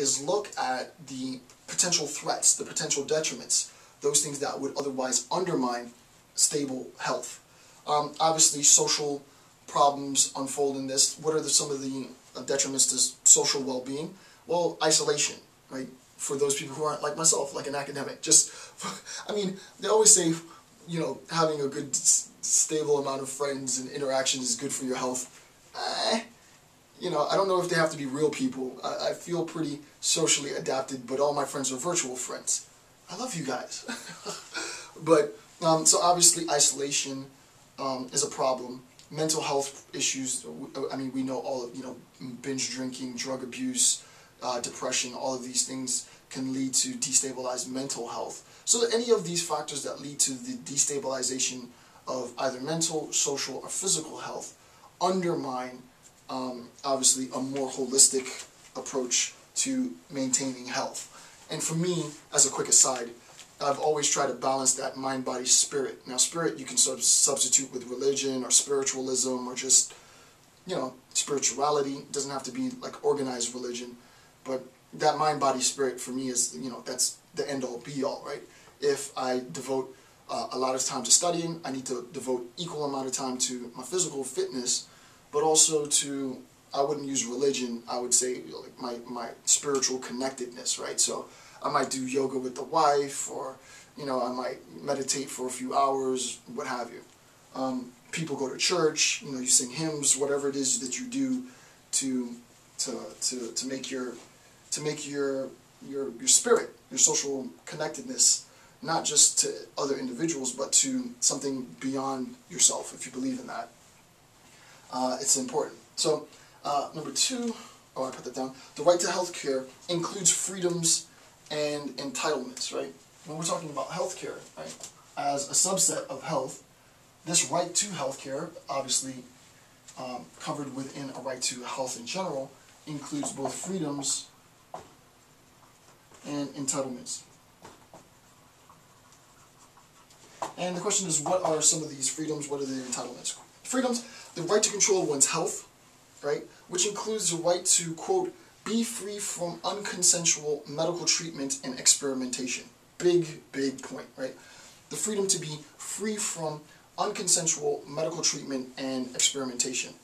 is look at the potential threats, the potential detriments, those things that would otherwise undermine stable health. Obviously, social problems unfold in this. What are some of the detriments to social well-being? Well, isolation, right? For those people who aren't like myself, like an academic. I mean, they always say, you know, having a good, stable amount of friends and interactions is good for your health. You know, I don't know if they have to be real people. I feel pretty socially adapted, but all my friends are virtual friends. I love you guys. But, so obviously isolation is a problem. Mental health issues, I mean, we know all of, you know, binge drinking, drug abuse, depression, all of these things can lead to destabilized mental health. So any of these factors that lead to the destabilization of either mental, social, or physical health undermine, obviously, a more holistic approach to maintaining health. And for me, as a quick aside, I've always tried to balance that mind, body, spirit. Now, spirit you can sort of substitute with religion or spiritualism or just, you know, spirituality. It doesn't have to be like organized religion. But that mind, body, spirit for me is, you know, that's the end-all, be-all, right? If I devote a lot of time to studying, I need to devote equal amount of time to my physical fitness, but also to, I wouldn't use religion, I would say, you know, like my spiritual connectedness, right? So I might do yoga with the wife, or, you know, I might meditate for a few hours, what have you. People go to church, you know, you sing hymns, whatever it is that you do to make your spirit, your social connectedness, not just to other individuals, but to something beyond yourself, if you believe in that. It's important. So, number 2, I put that down, the right to health care includes freedoms and entitlements, right? When we're talking about health care, right, as a subset of health, this right to health care, obviously covered within a right to health in general, includes both freedoms and entitlements. And the question is, what are some of these freedoms? What are the entitlements? Freedoms, the right to control one's health, right, which includes the right to, quote, be free from unconsensual medical treatment and experimentation. Big, big point, right? The freedom to be free from unconsensual medical treatment and experimentation.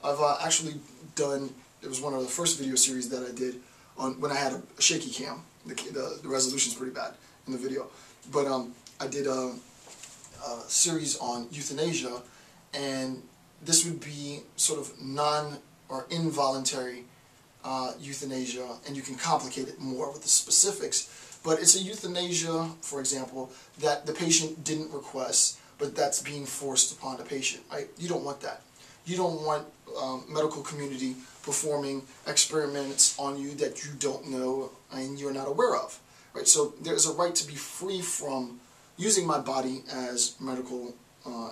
I've actually done, it was one of the first video series that I did on when I had a shaky cam. The resolution's pretty bad in the video. But I did a series on euthanasia, and this would be sort of non or involuntary euthanasia, and you can complicate it more with the specifics, but it's a euthanasia, for example, that the patient didn't request, but that's being forced upon the patient, right? You don't want that. You don't want medical community performing experiments on you that you don't know and you're not aware of, right? So there's a right to be free from using my body as medical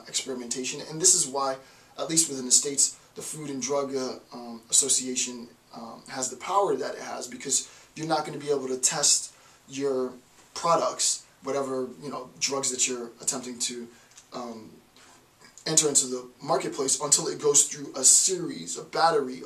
experimentation, and this is why, at least within the States, the Food and Drug Association has the power that it has, because you're not going to be able to test your products, whatever, you know, drugs that you're attempting to enter into the marketplace, until it goes through a battery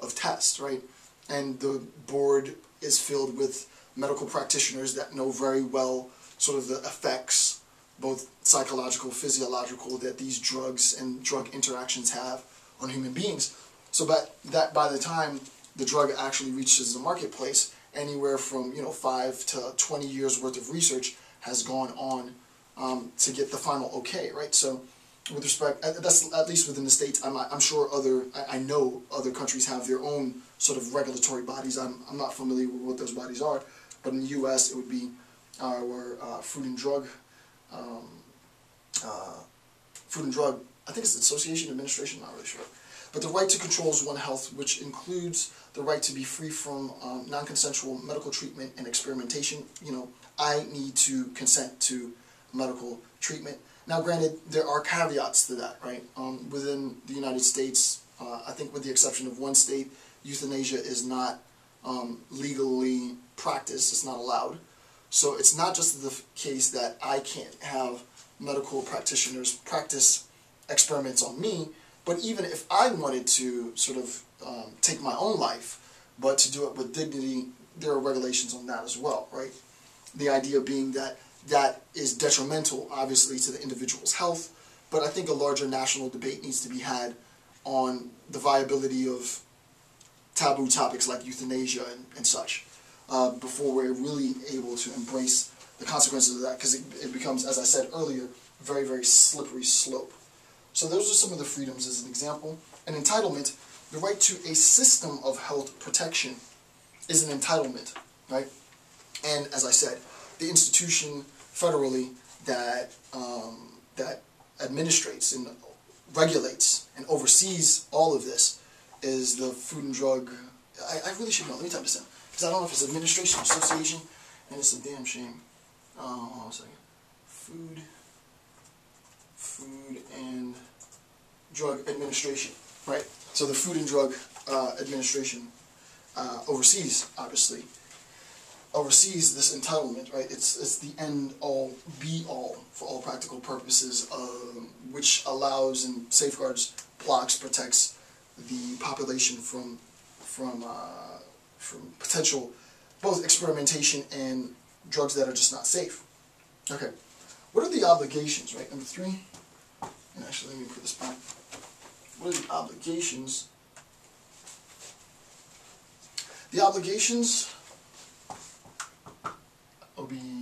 of tests, right? And the board is filled with medical practitioners that know very well sort of the effects, both psychological, physiological, that these drugs and drug interactions have on human beings. So that by the time the drug actually reaches the marketplace, anywhere from 5 to 20 years worth of research has gone on to get the final okay, right? So with respect, that's at least within the States. I'm sure I know other countries have their own sort of regulatory bodies. I'm not familiar with what those bodies are, but in the U.S. it would be our Food and Drug, I think it's the Association Administration, I'm not really sure. But the right to control is one health, which includes the right to be free from non-consensual medical treatment and experimentation. I need to consent to medical treatment. Now, granted, there are caveats to that, right? Within the United States, I think with the exception of one state, euthanasia is not legally practiced. It's not allowed. So it's not just the case that I can't have medical practitioners practice experiments on me, but even if I wanted to sort of take my own life, but to do it with dignity, there are regulations on that as well, right? The idea being that that is detrimental, obviously, to the individual's health, but I think a larger national debate needs to be had on the viability of taboo topics like euthanasia and such, before we're really able to embrace the consequences of that, because it becomes, as I said earlier, very, very slippery slope. So those are some of the freedoms as an example. An entitlement, the right to a system of health protection, is an entitlement, right? And as I said, the institution federally that that administrates and regulates and oversees all of this is the Food and Drug. I really should know. Let me type this in, because I don't know if it's Administration Association, and it's a damn shame. Hold on a second. Food and Drug Administration, right? So the Food and Drug Administration oversees, obviously, oversees this entitlement, right? It's the end all, be all, for all practical purposes, which allows and safeguards, blocks, protects the population from potential both experimentation and drugs that are just not safe. Okay, what are the obligations, right? Number 3, and actually let me put this back. What are the obligations? The obligations, O-B-L-I-G-A-T,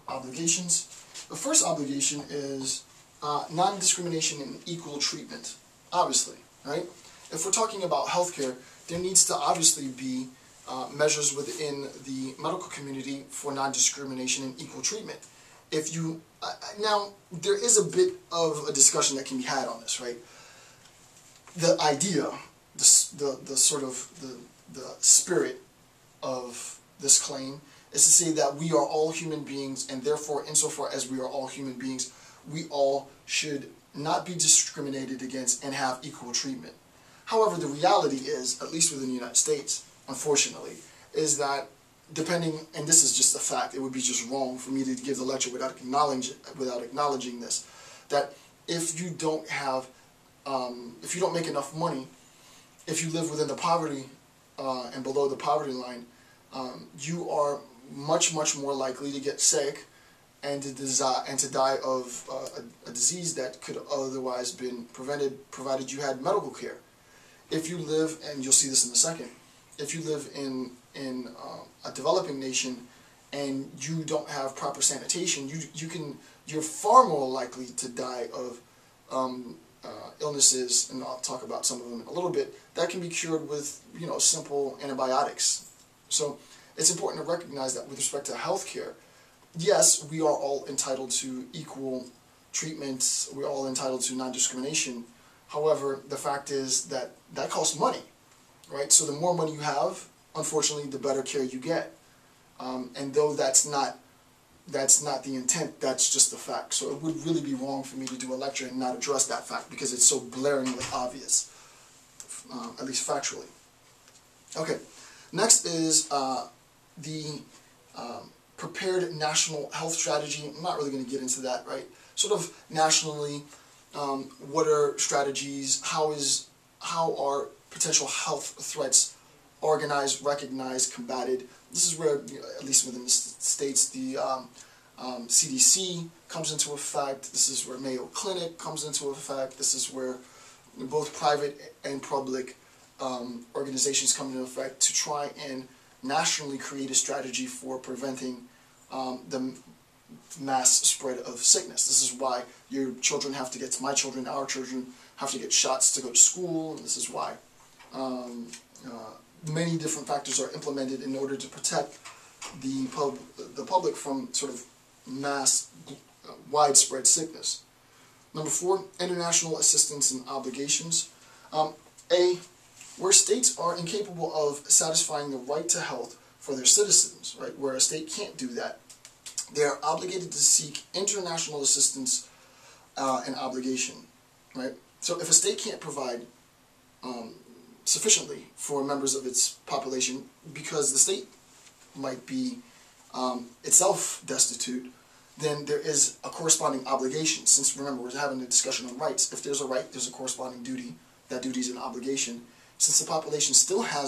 obligations. The first obligation is non-discrimination and equal treatment, obviously, right? If we're talking about healthcare, there needs to obviously be measures within the medical community for non-discrimination and equal treatment. If you, now, there is a bit of a discussion that can be had on this, right? The idea, the sort of, the spirit of this claim is to say that we are all human beings, and therefore, insofar as we are all human beings, we all should not be discriminated against and have equal treatment. However, the reality is, at least within the United States, unfortunately, is that depending, and this is just a fact, it would be just wrong for me to give the lecture without acknowledging this, that if you don't have, if you don't make enough money, if you live within the poverty and below the poverty line, you are much more likely to get sick and to die of a disease that could otherwise been prevented, provided you had medical care. If you live, and you'll see this in a second, if you live in a developing nation and you don't have proper sanitation, you're far more likely to die of illnesses, and I'll talk about some of them in a little bit, that can be cured with, you know, simple antibiotics. So it's important to recognize that with respect to healthcare, yes, we are all entitled to equal treatment, we're all entitled to non-discrimination. However, the fact is that that costs money, right? So the more money you have, unfortunately, the better care you get. And though that's not the intent, that's just the fact. So it would really be wrong for me to do a lecture and not address that fact, because it's so blaringly obvious, at least factually. Okay, next is the prepared national health strategy. I'm not really going to get into that, right? Sort of nationally, what are strategies? How are potential health threats organized, recognized, combated? This is where, you know, at least within the states, the CDC comes into effect. This is where Mayo Clinic comes into effect. This is where both private and public organizations come into effect to try and nationally create a strategy for preventing the mass spread of sickness. This is why your children have to get, my children, our children have to get shots to go to school. And this is why many different factors are implemented in order to protect the public from sort of mass, widespread sickness. Number 4, international assistance and obligations. Where states are incapable of satisfying the right to health for their citizens, right? Where a state can't do that, they are obligated to seek international assistance and obligation, right? So if a state can't provide sufficiently for members of its population, because the state might be itself destitute, then there is a corresponding obligation. Since, remember, we're having a discussion on rights. If there's a right, there's a corresponding duty. That duty is an obligation. Since the population still has